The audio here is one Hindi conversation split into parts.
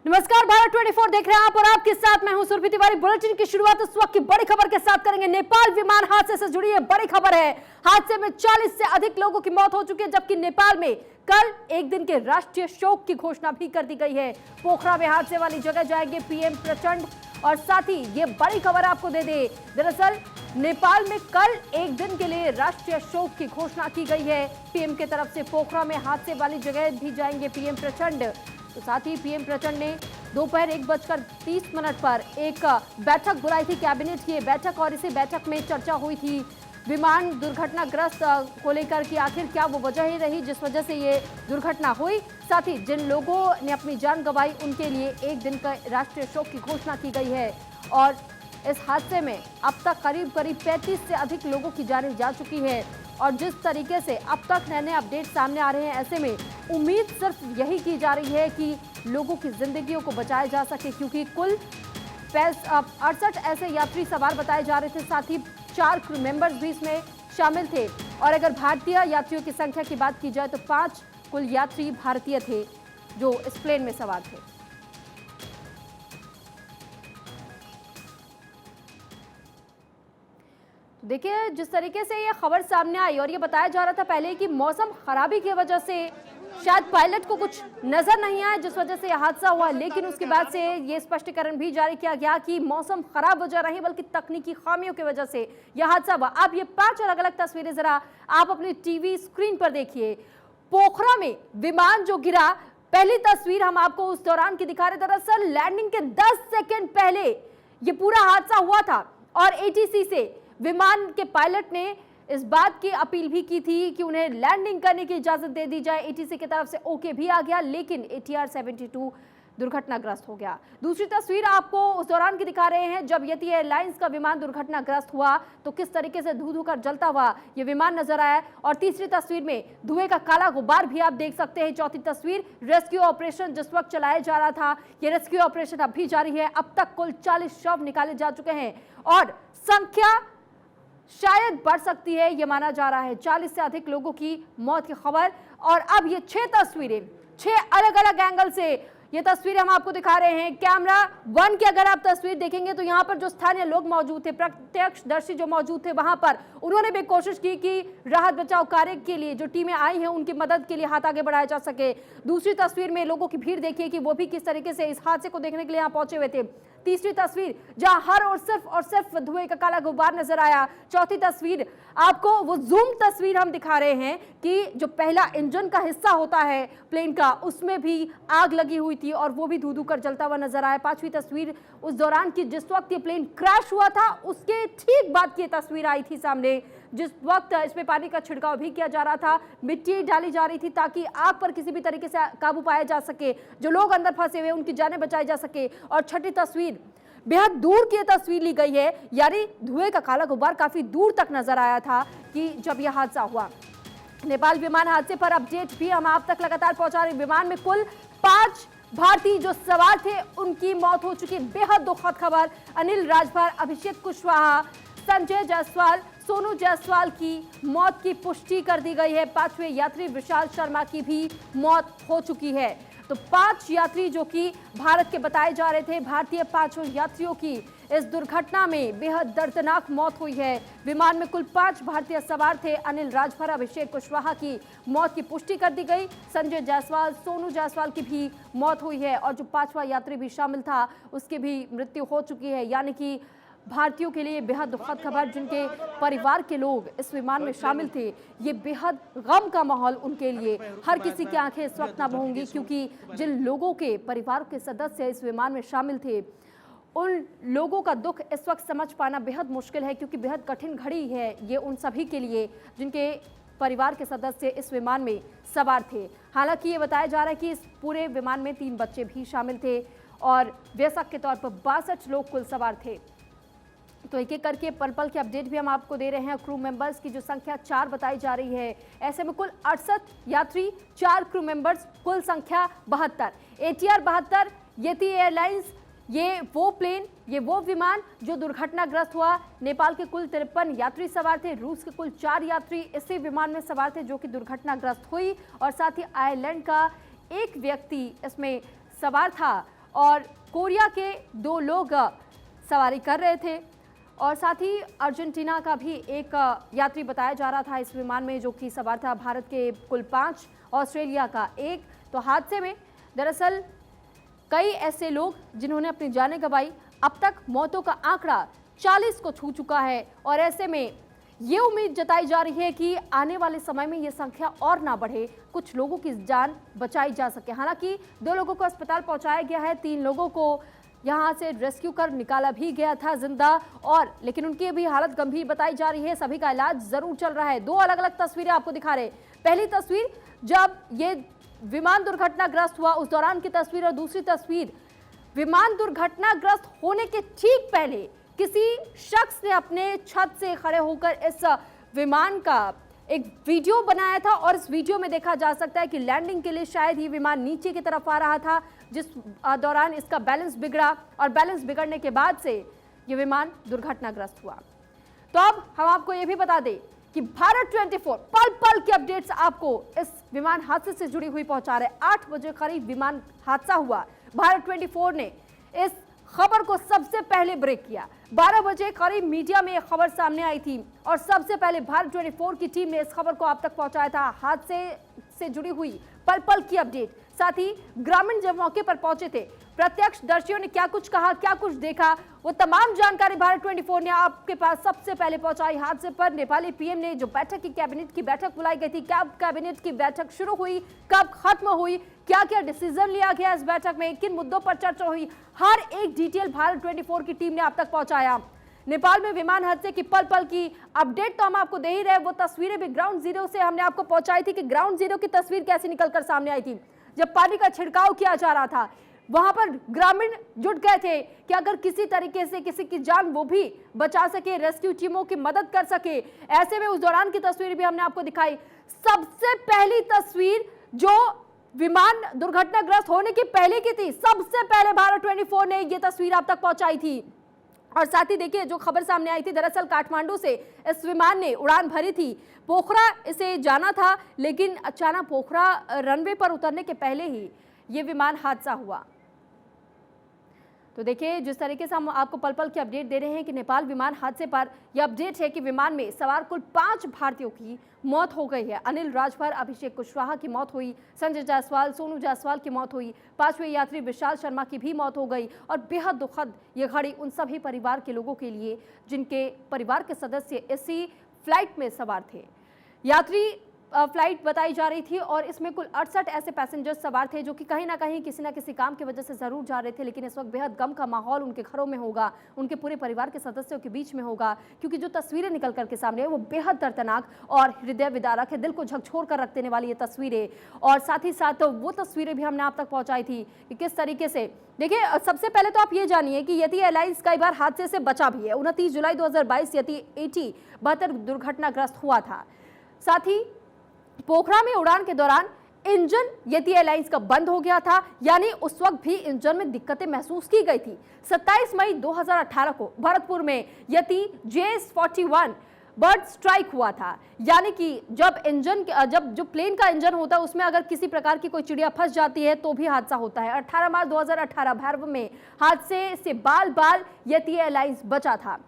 नमस्कार, भारत 24 देख रहे हैं आप और आपके साथ मैं हूं सुरभि तिवारी। बुलेटिन की शुरुआत इस वक्त की बड़ी खबर के साथ करेंगे। नेपाल विमान हादसे से जुड़ी है बड़ी खबर है। हादसे में 40 से अधिक लोगों की मौत हो चुकी है, जबकि नेपाल में कल एक दिन के राष्ट्रीय शोक की घोषणा भी कर दी गई है। पोखरा में हादसे वाली जगह जाएंगे पीएम प्रचंड और साथ ही ये बड़ी खबर आपको दे दे। दरअसल नेपाल में कल एक दिन के लिए राष्ट्रीय शोक की घोषणा की गई है पीएम की तरफ से। पोखरा में हादसे वाली जगह भी जाएंगे पीएम प्रचंड। तो साथ ही पीएम प्रचंड ने दोपहर 1:30 पर एक बैठक बुलाई थी कैबिनेट की बैठक, और इसी बैठक में चर्चा हुई थी विमान दुर्घटनाग्रस्त को लेकर कि आखिर क्या वो वजह ही रही जिस वजह से ये दुर्घटना हुई। साथ ही जिन लोगों ने अपनी जान गंवाई उनके लिए एक दिन का राष्ट्रीय शोक की घोषणा की गई है। और इस हादसे में अब तक करीब 35 से अधिक लोगों की जानें जा चुकी है। और जिस तरीके से अब तक नए नए अपडेट सामने आ रहे हैं, ऐसे में उम्मीद सिर्फ यही की जा रही है कि लोगों की जिंदगियों को बचाया जा सके, क्योंकि कुल 68 ऐसे यात्री सवार बताए जा रहे थे। साथ ही 4 क्रू मेंबर्स भी इसमें शामिल थे। और अगर भारतीय यात्रियों की संख्या की बात की जाए तो 5 कुल यात्री भारतीय थे जो इस प्लेन में सवार थे। देखिए, जिस तरीके से ये खबर सामने आई और ये बताया जा रहा था पहले कि मौसम खराबी की वजह से शायद पायलट को कुछ नजर नहीं आया जिस वजह से यह हादसा हुआ, लेकिन उसके बाद से ये स्पष्टीकरण भी जारी किया गया कि मौसम खराब वजह नहीं बल्कि तकनीकी खामियों की वजह से यह हादसा हुआ। अब ये 5 अलग अलग तस्वीरें जरा आप अपनी टीवी स्क्रीन पर देखिए। पोखरा में विमान जो गिरा, पहली तस्वीर हम आपको उस दौरान की दिखा रहे। दरअसल लैंडिंग के 10 सेकेंड पहले ये पूरा हादसा हुआ था और एटीसी से विमान के पायलट ने इस बात की अपील भी की थी कि उन्हें लैंडिंग करने की इजाजत दे दी जाए। एटीसी की तरफ से ओके भी आ गया, लेकिन ATR 72 दुर्घटनाग्रस्त हो गया। दूसरी तस्वीर आपको उस दौरान की दिखा रहे हैं जब यति एयरलाइंस का विमान दुर्घटनाग्रस्त हुआ तो किस तरीके से धू धू कर जलता हुआ ये विमान नजर आया। और तीसरी तस्वीर में धुएं का काला गुब्बार भी आप देख सकते हैं। चौथी तस्वीर रेस्क्यू ऑपरेशन जिस वक्त चलाया जा रहा था, ये रेस्क्यू ऑपरेशन अब भी जारी है। अब तक कुल 40 शव निकाले जा चुके हैं और संख्या शायद बढ़ सकती है, यह माना जा रहा है। 40 से अधिक लोगों की मौत की खबर। और अब ये 6 तस्वीरें 6 अलग अलग एंगल से ये तस्वीरें हम आपको दिखा रहे हैं। कैमरा 1 की अगर आप तस्वीर देखेंगे तो यहाँ पर जो स्थानीय लोग मौजूद थे, प्रत्यक्षदर्शी जो मौजूद थे, वहां पर उन्होंने भी कोशिश की कि राहत बचाव कार्य के लिए जो टीमें आई हैं उनकी मदद के लिए हाथ आगे बढ़ाया जा सके। दूसरी तस्वीर में लोगों की भीड़ देखिए कि वो भी किस तरीके से इस हादसे को देखने के लिए यहाँ पहुंचे हुए थे। तीसरी तस्वीर जहां हर और सिर्फ धुएं का काला गुब्बार नजर आया। चौथी तस्वीर आपको वो जूम तस्वीर हम दिखा रहे हैं कि जो पहला इंजन का हिस्सा होता है प्लेन का, उसमें भी आग लगी हुई थी और वो भी धू धू कर जलता हुआ नजर आया। पांचवी तस्वीर उस दौरान की जिस वक्त ये प्लेन क्रैश हुआ था उसके ठीक बाद की तस्वीर आई थी सामने, जिस वक्त इसमें पानी का छिड़काव भी किया जा रहा था, मिट्टी डाली जा रही थी ताकि आग पर किसी भी तरीके से काबू पाया जा सके, जो लोग अंदर फंसे हुए उनकी जानें बचाई जा सके। और छठी तस्वीर बेहद दूर की तस्वीर ली गई है, यानी धुएं का काला गुब्बार काफी दूर तक नजर आया था कि जब यह हादसा हुआ। नेपाल विमान हादसे पर अपडेट भी हम आप तक लगातार पहुंचा रहे। विमान में कुल 5 भारतीय जो सवार थे उनकी मौत हो चुकी। बेहद दुखद खबर। अनिल राजभर, अभिषेक कुशवाहा, संजय जायसवाल, सोनू जायसवाल की मौत की पुष्टि कर दी गई है। 5वें यात्री विशाल शर्मा की भी मौत हो चुकी है। तो 5 यात्री जो कि भारत के बताए जा रहे थे, भारतीय 5 यात्रियों की इस दुर्घटना में बेहद दर्दनाक मौत हुई है। विमान में कुल 5 भारतीय सवार थे। अनिल राजभर, अभिषेक कुशवाहा की मौत की पुष्टि कर दी गई। संजय जायसवाल, सोनू जायसवाल की भी मौत हुई है और जो 5वां यात्री भी शामिल था उसकी भी मृत्यु हो चुकी है। यानी कि भारतीयों के लिए बेहद दुखद खबर। जिनके परिवार के लोग इस विमान में शामिल थे, ये बेहद गम का माहौल उनके लिए। हर किसी की आंखें इस वक्त नम होंगी क्योंकि जिन लोगों के परिवार के सदस्य इस विमान में शामिल थे उन लोगों का दुख इस वक्त समझ पाना बेहद मुश्किल है, क्योंकि बेहद कठिन घड़ी है ये उन सभी के लिए जिनके परिवार के सदस्य इस विमान में सवार थे। हालांकि ये बताया जा रहा है कि इस पूरे विमान में 3 बच्चे भी शामिल थे और वयस्क के तौर पर 62 लोग कुल सवार थे। तो एक एक करके पल पल की अपडेट भी हम आपको दे रहे हैं। क्रू मेंबर्स की जो संख्या 4 बताई जा रही है, ऐसे में कुल 68 यात्री, 4 क्रू मेंबर्स, कुल संख्या 72। ATR 72 यति एयरलाइंस, ये वो प्लेन, ये वो विमान जो दुर्घटनाग्रस्त हुआ। नेपाल के कुल 53 यात्री सवार थे, रूस के कुल 4 यात्री इसी विमान में सवार थे जो कि दुर्घटनाग्रस्त हुई। और साथ ही आयरलैंड का एक व्यक्ति इसमें सवार था और कोरिया के 2 लोग सवारी कर रहे थे और साथ ही अर्जेंटीना का भी एक यात्री बताया जा रहा था इस विमान में, जो कि सवार था। भारत के कुल 5, ऑस्ट्रेलिया का 1। तो हादसे में दरअसल कई ऐसे लोग जिन्होंने अपनी जानें गंवाई। अब तक मौतों का आंकड़ा 40 को छू चुका है और ऐसे में ये उम्मीद जताई जा रही है कि आने वाले समय में ये संख्या और ना बढ़े, कुछ लोगों की जान बचाई जा सके। हालांकि 2 लोगों को अस्पताल पहुंचाया गया है, 3 लोगों को यहां से रेस्क्यू कर निकाला भी गया था जिंदा, और लेकिन उनकी भी हालत गंभीर बताई जा रही है। सभी का इलाज जरूर चल रहा है। 2 अलग अलग तस्वीरें आपको दिखा रहे। पहली तस्वीर जब ये विमान दुर्घटनाग्रस्त हुआ उस दौरान की तस्वीर, और दूसरी तस्वीर विमान दुर्घटनाग्रस्त होने के ठीक पहले किसी शख्स ने अपने छत से खड़े होकर इस विमान का एक वीडियो बनाया था और इस वीडियो में देखा जा सकता है कि लैंडिंग के लिए शायद ये विमान नीचे की तरफ आ रहा था, जिस दौरान इसका बैलेंस बिगड़ा और बैलेंस बिगड़ने के बाद से ये विमान दुर्घटनाग्रस्त हुआ। तो अब हम आपको ये भी बता दें कि भारत 24 पल पल की अपडेट्स आपको इस विमान हादसे से जुड़ी हुई पहुंचा रहे। 8 बजे करीब विमान हादसा हुआ। भारत 24 ने इस खबर को सबसे पहले ब्रेक किया। 12 बजे करीब मीडिया में यह खबर सामने आई थी और सबसे पहले भारत 24 की टीम ने इस खबर को आप तक पहुंचाया था। हादसे से जुड़ी हुई पल पल की अपडेट, साथ ही ग्रामीण जब मौके पर पहुंचे थे, प्रत्यक्षदर्शियों ने क्या कुछ कहा, क्या कुछ देखा, वो तमाम जानकारी भारत 24 ने आपके पास सबसे पहले पहुंचाई। हादसे पर नेपाली पीएम ने जो बैठक की, कैबिनेट की बैठक बुलाई गई थी, कब कैबिनेट की बैठक शुरू हुई, कब खत्म हुई, क्या क्या डिसीजन लिया गया इस बैठक में, किन मुद्दों पर चर्चा हुई, हर एक डिटेल भारत 24 की टीम ने आप तक पहुंचाया। नेपाल में विमान हादसे की पल पल की अपडेट तो हम आपको दे ही रहे, वो तस्वीरें भी ग्राउंड जीरो से हमने आपको पहुंचाई थी कि ग्राउंड जीरो की तस्वीर कैसे निकलकर सामने आई थी। जब पानी का छिड़काव किया जा रहा था, वहां पर ग्रामीण जुट गए थे कि अगर किसी तरीके से किसी की जान वो भी बचा सके, रेस्क्यू टीमों की मदद कर सके। ऐसे में उस दौरान की तस्वीर भी हमने आपको दिखाई। सबसे पहली तस्वीर जो विमान दुर्घटनाग्रस्त होने की पहले की थी, सबसे पहले भारत 24 ने ये तस्वीर आप तक पहुंचाई थी। और साथ ही देखिए जो खबर सामने आई थी, दरअसल काठमांडू से इस विमान ने उड़ान भरी थी, पोखरा इसे जाना था, लेकिन अचानक पोखरा रनवे पर उतरने के पहले ही ये विमान हादसा हुआ। तो देखिए जिस तरीके से हम आपको पल पल की अपडेट दे रहे हैं कि नेपाल विमान हादसे पर यह अपडेट है कि विमान में सवार कुल 5 भारतीयों की मौत हो गई है। अनिल राजभर, अभिषेक कुशवाहा की मौत हुई, संजय जायसवाल, सोनू जायसवाल की मौत हुई, 5वें यात्री विशाल शर्मा की भी मौत हो गई। और बेहद दुखद ये घड़ी उन सभी परिवार के लोगों के लिए जिनके परिवार के सदस्य इसी फ्लाइट में सवार थे। यात्री फ्लाइट बताई जा रही थी और इसमें कुल 68 ऐसे पैसेंजर्स सवार थे जो कि कहीं ना कहीं किसी ना किसी काम की वजह से जरूर जा रहे थे, लेकिन इस वक्त बेहद गम का माहौल उनके घरों में होगा, उनके पूरे परिवार के सदस्यों के बीच में होगा, क्योंकि जो तस्वीरें निकल करके सामने है वो बेहद दर्दनाक और हृदय विदारक है, दिल को झकझोर कर रख देने वाली ये तस्वीरें। और साथ ही साथ वो तस्वीरें भी हमने आप तक पहुंचाई थी कि किस तरीके से, देखिए सबसे पहले तो आप ये जानिए कि यति एयरलाइंस कई बार हादसे से बचा भी है। 29 जुलाई 2022 यति AT 72 दुर्घटनाग्रस्त हुआ था। साथ ही पोखरा में उड़ान के दौरान इंजन यति एयरलाइंस का बंद हो गया था, यानी उस वक्त भी इंजन में दिक्कतें महसूस की गई थी। 27 मई 2018 को भरतपुर में यति JS41 बर्ड स्ट्राइक हुआ था, यानी कि जब जो प्लेन का इंजन होता है उसमें अगर किसी प्रकार की कोई चिड़िया फंस जाती है तो भी हादसा होता है। 18 मार्च 2018 भैरव में हादसे से बाल बाल यति एयरलाइंस बचा था।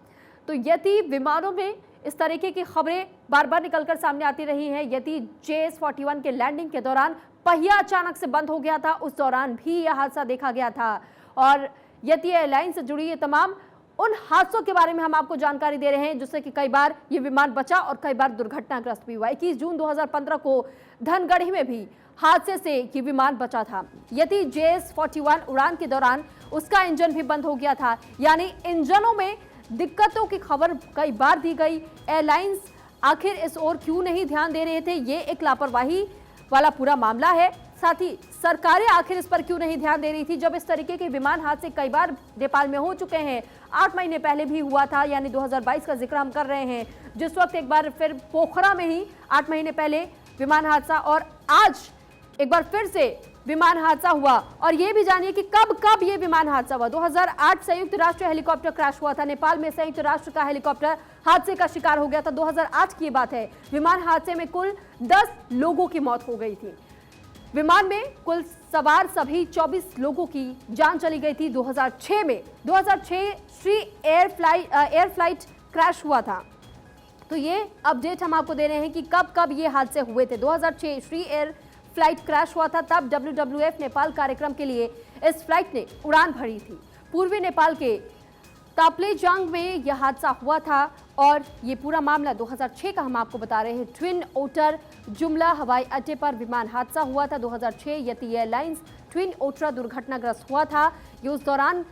तो यति विमानों में इस तरीके की खबरें बार बार निकलकर सामने आती रही हैं। यति JS41 के लैंडिंग के दौरान पहिया अचानक से बंद हो गया था, उस दौरान भी यह हादसा देखा गया था। और यति एयरलाइन से जुड़ी ये तमाम उन हादसों के बारे में हम आपको जानकारी दे रहे हैं जिससे कि कई बार ये विमान बचा और कई बार दुर्घटनाग्रस्त भी हुआ। 21 जून 2015 को धनगढ़ी में भी हादसे से ये विमान बचा था। यति JS41 उड़ान के दौरान उसका इंजन भी बंद हो गया था, यानी इंजनों में दिक्कतों की खबर कई बार दी गई। एयरलाइंस आखिर इस ओर क्यों नहीं ध्यान दे रहे थे, ये एक लापरवाही वाला पूरा मामला है। साथ ही सरकारें आखिर इस पर क्यों नहीं ध्यान दे रही थी, जब इस तरीके के विमान हादसे कई बार नेपाल में हो चुके हैं। 8 महीने पहले भी हुआ था, यानी 2022 का जिक्र हम कर रहे हैं, जिस वक्त एक बार फिर पोखरा में ही 8 महीने पहले विमान हादसा, और आज एक बार फिर से विमान हादसा हुआ। और ये भी जानिए कि कब ये विमान हादसा हुआ। 2008 संयुक्त राष्ट्र हेलीकॉप्टर क्रैश हुआ था। नेपाल में संयुक्त राष्ट्र का हेलीकॉप्टर हादसे का शिकार हो गया था। 2008 की बात है। विमान हादसे में कुल 10 लोगों की मौत हो गई थी। विमान में कुल सवार सभी 24 लोगों की जान चली गई थी। 2006 में 2006 श्री एयर फ्लाइट क्रैश हुआ था। तो ये अपडेट हम आपको दे रहे हैं कि कब कब ये हादसे हुए थे। 2006 श्री एयर फ्लाइट क्रैश हुआ था, तब WWF नेपाल कार्यक्रम के लिए इस फ्लाइट ने उड़ान भरी थी। पूर्वी नेपाल के ताप्लेजांग में यह हादसा हुआ था और ये पूरा मामला 2006 का हम आपको बता रहे हैं। ट्विन ओटर जुमला हवाई अड्डे पर विमान हादसा हुआ था। 2006 यति एयरलाइंस ट्विन ओटर दुर्घटनाग्रस्त हुआ था। ये उस दौरान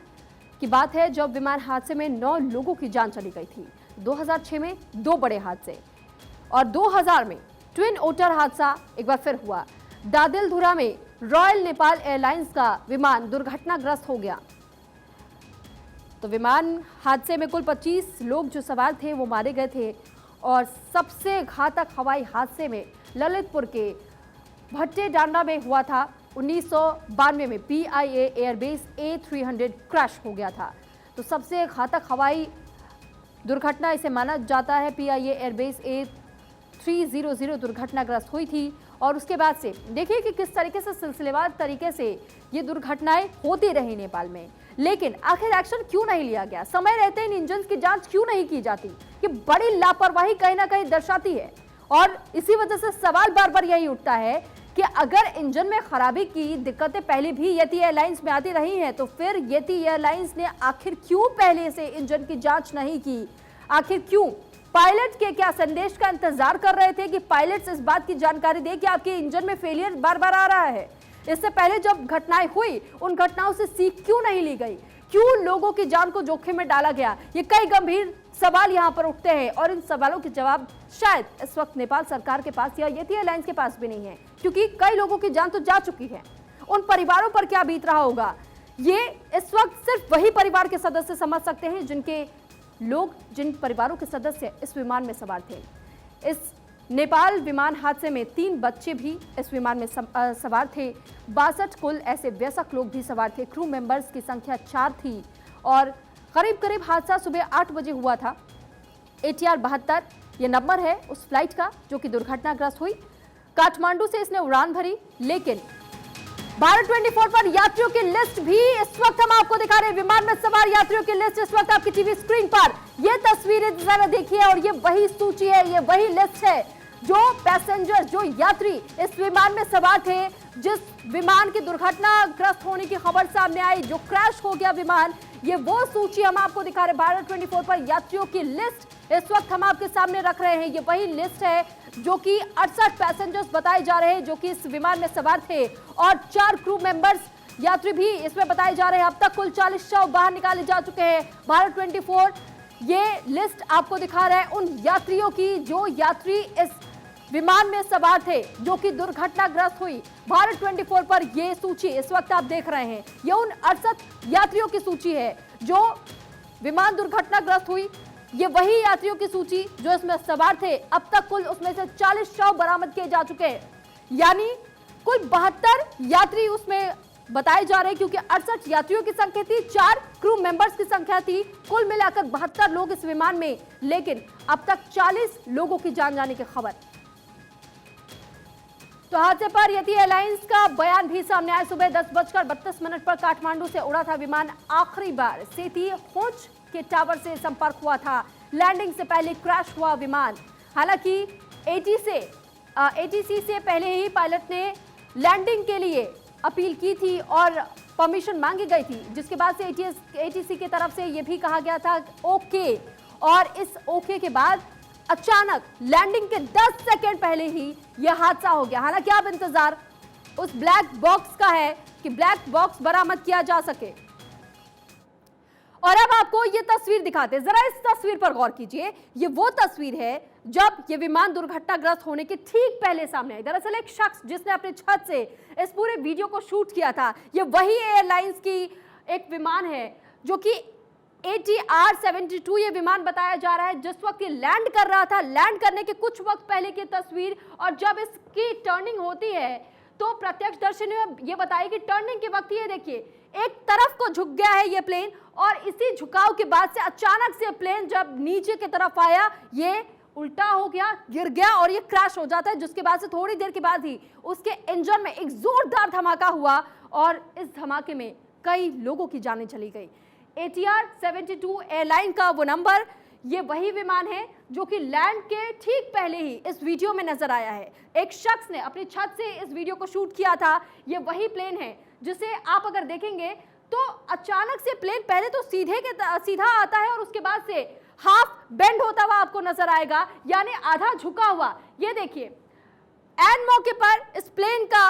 की बात है जब विमान हादसे में 9 लोगों की जान चली गई थी। 2006 में 2 बड़े हादसे और 2000 में ट्विन ओटर हादसा एक बार फिर हुआ। दादिलधुरा में रॉयल नेपाल एयरलाइंस का विमान दुर्घटनाग्रस्त हो गया। तो विमान हादसे में कुल 25 लोग जो सवार थे वो मारे गए थे और सबसे घातक हवाई हादसे में ललितपुर के भट्टे डांडा में हुआ था। 1992 में PIA एयरबेस A300 क्रैश हो गया था। तो सबसे घातक हवाई दुर्घटना इसे माना जाता है। PIA एयरबेस A300 दुर्घटनाग्रस्त हुई थी और उसके बाद से देखिए कि किस तरीके से सिलसिलेवार तरीके से ये दुर्घटनाएं होती रही नेपाल में, लेकिन आखिर एक्शन क्यों नहीं लिया गया? समय रहते इन इंजन की जांच क्यों नहीं की जाती? ये बड़ी लापरवाही कहीं ना कहीं दर्शाती है और इसी वजह से सवाल बार बार यही उठता है कि अगर इंजन में खराबी की दिक्कतें पहले भी यति एयरलाइंस में आती रही हैं, तो फिर यति एयरलाइंस ने आखिर क्यों पहले से इंजन की जांच नहीं की? आखिर क्यों? पायलट के क्या संदेश का इंतजार कर रहे थे कि पायलट्स इस बात की जानकारी दे कि आपके इंजन में फेलियर बार बार आ रहा है? इससे पहले जब घटनाएं हुई उन घटनाओं से सीख क्यों नहीं ली गई? क्यों लोगों की जान को जोखिम में डाला गया? ये कई गंभीर सवाल यहाँ पर उठते हैं और इन सवालों के जवाब शायद इस वक्त नेपाल सरकार के पास या यति एयरलाइंस के पास भी नहीं है, क्योंकि कई लोगों की जान तो जा चुकी है। उन परिवारों पर क्या बीत रहा होगा ये इस वक्त सिर्फ वही परिवार के सदस्य समझ सकते हैं जिन परिवारों के सदस्य इस विमान में सवार थे। इस नेपाल विमान हादसे में 3 बच्चे भी इस विमान में सवार थे। 62 कुल ऐसे वयस्क लोग भी सवार थे। क्रू मेंबर्स की संख्या 4 थी और करीब हादसा सुबह 8 बजे हुआ था। ATR 72 ये नंबर है उस फ्लाइट का जो कि दुर्घटनाग्रस्त हुई। काठमांडू से इसने उड़ान भरी, लेकिन भारत 24 पर यात्रियों की लिस्ट भी इस वक्त हम आपको दिखा रहे हैं। विमान में सवार यात्रियों की लिस्ट इस वक्त आपकी टीवी स्क्रीन पर ये तस्वीरें जरा देखिए और ये वही सूची है, ये वही लिस्ट है जो पैसेंजर, जो यात्री इस विमान में सवार थे। जिस विमान की दुर्घटनाग्रस्त होने की खबर सामने आई, जो क्रैश हो गया विमान, ये वो सूची हम आपको दिखा रहे हैं। भारत 24 पर यात्रियों की लिस्ट इस वक्त हम आपके सामने रख रहे हैं। ये वही लिस्ट है जो कि 68 पैसेंजर्स बताए जा रहे हैं जो कि इस विमान में सवार थे और 4 क्रू मेंबर्स यात्री भी इसमें बताए जा रहे हैं। अब तक कुल 40 शव बाहर निकाले जा चुके हैं। भारत 24 ये लिस्ट आपको दिखा रहा है उन यात्रियों की जो यात्री इस विमान में सवार थे जो कि दुर्घटनाग्रस्त हुई। भारत 24 पर ये सूची इस वक्त आप देख रहे हैं, ये उन 68 यात्रियों की सूची है जो विमान दुर्घटनाग्रस्त हुई। ये वही यात्रियों की सूची जो इसमें सवार थे। अब तक कुल उसमें से 40 शव बरामद किए जा चुके हैं, यानी कुल 72 यात्री उसमें बताए जा रहे हैं, क्योंकि 68 यात्रियों की संख्या थी, 4 क्रू मेंबर्स की संख्या थी, कुल मिलाकर 72 लोग इस विमान में, लेकिन अब तक 40 लोगों की जान जाने की खबर। तो हादसे पर यति एयरलाइंस का बयान भी सामने आया। सुबह 10:32 पर काठमांडू से उड़ा था विमान। आखिरी बार सेती होंच के टावर से संपर्क हुआ था। लैंडिंग से पहले क्रैश हुआ विमान। हालांकि ATC से पहले ही पायलट ने लैंडिंग के लिए अपील की थी और परमिशन मांगी गई थी, जिसके बाद से ATC की तरफ से यह भी कहा गया था ओके, और इस ओके के बाद अचानक लैंडिंग के 10 सेकंड पहले ही यह हादसा हो गया। हालांकि अब इंतजार उस ब्लैक बॉक्स का है कि ब्लैक बॉक्स बरामद किया जा सके। और अब आपको ये तस्वीर दिखाते हैं, जरा इस तस्वीर पर गौर कीजिए। ये वो तस्वीर है जब ये विमान दुर्घटनाग्रस्त होने के ठीक पहले सामने आई। दरअसल एक शख्स जिसने अपने छत से इस पूरे वीडियो को शूट किया था, ये वही एयरलाइंस की एक विमान है जो कि ATR 72 ये विमान बताया जा रहा है। जिस वक्त ये लैंड कर रहा था, लैंड करने के कुछ वक्त पहले की तस्वीर, और जब इसकी टर्निंग होती है तो प्रत्यक्षदर्शी ने ये बताया कि टर्निंग के वक्त ये देखिए एक तरफ को झुक गया है ये प्लेन, और इसी झुकाव के बाद से अचानक से प्लेन जब नीचे की तरफ आया, ये उल्टा हो गया, गिर गया और ये क्रैश हो जाता है, जिसके बाद से थोड़ी देर के बाद ही उसके इंजन में एक जोरदार धमाका हुआ और इस धमाके में कई लोगों की जानें चली गई। ATR 72 एयरलाइन का वो नंबर, ये वही विमान है जो कि लैंड के ठीक पहले ही इस वीडियो में नजर आया है। एक शख्स ने अपनी छत से इस वीडियो को शूट किया था। ये वही प्लेन है जिसे आप अगर देखेंगे तो अचानक से प्लेन पहले तो सीधा आता है और उसके बाद से हाफ बेंड होता हुआ आपको नजर आएगा, यानी आधा झुका हुआ। ये देखिए, एन मौके पर इस प्लेन का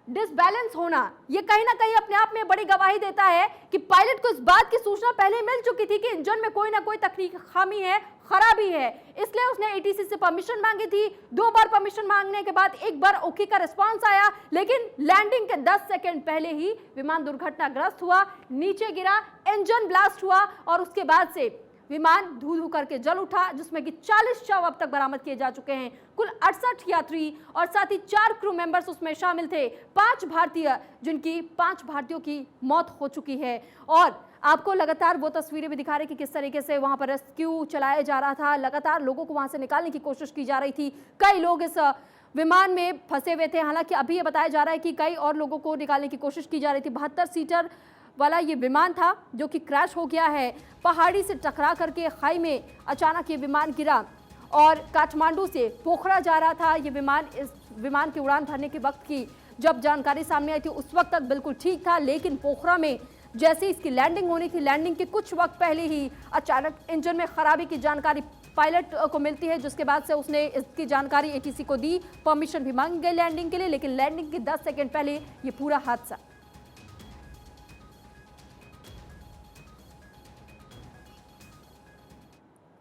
डिसबैलेंस होना, ये कहीं ना कहीं अपने आप में बड़ी गवाही देता है कि पायलट को इस बात की सूचना पहले मिल चुकी थी कि इंजन में कोई ना कोई तकनीकी खामी है, खराबी है, इसलिए उसने ATC से परमिशन मांगी थी। 2 बार परमिशन मांगने के बाद एक बार ओके का रिस्पांस आया, लेकिन लैंडिंग के 10 सेकंड पहले ही विमान दुर्घटनाग्रस्त हुआ, नीचे गिरा, इंजन ब्लास्ट हुआ और उसके बाद से विमान धू धू करके जल उठा, जिसमें कि 40 शव अब तक बरामद किए जा चुके हैं। कुल 68 यात्री और साथ ही 4 क्रू मेंबर्स उसमें शामिल थे। 5 भारतीय, जिनकी 5 भारतीयों की मौत हो चुकी है। और आपको लगातार वो तस्वीरें भी दिखा रहे कि किस तरीके से वहां पर रेस्क्यू चलाया जा रहा था, लगातार लोगों को वहां से निकालने की कोशिश की जा रही थी। कई लोग इस विमान में फंसे हुए थे। हालांकि अभी ये बताया जा रहा है कि कई और लोगों को निकालने की कोशिश की जा रही थी। 72 सीटर वाला ये विमान था जो कि क्रैश हो गया है। पहाड़ी से टकरा करके खाई में अचानक ये विमान गिरा और काठमांडू से पोखरा जा रहा था ये विमान। इस विमान की उड़ान भरने के वक्त की जब जानकारी सामने आई थी उस वक्त तक बिल्कुल ठीक था, लेकिन पोखरा में जैसे इसकी लैंडिंग होनी थी, लैंडिंग के कुछ वक्त पहले ही अचानक इंजन में खराबी की जानकारी पायलट को मिलती है, जिसके बाद से उसने इसकी जानकारी ATC को दी। परमिशन भी मांगी गई लैंडिंग के लिए, लेकिन लैंडिंग के 10 सेकंड पहले ये पूरा हादसा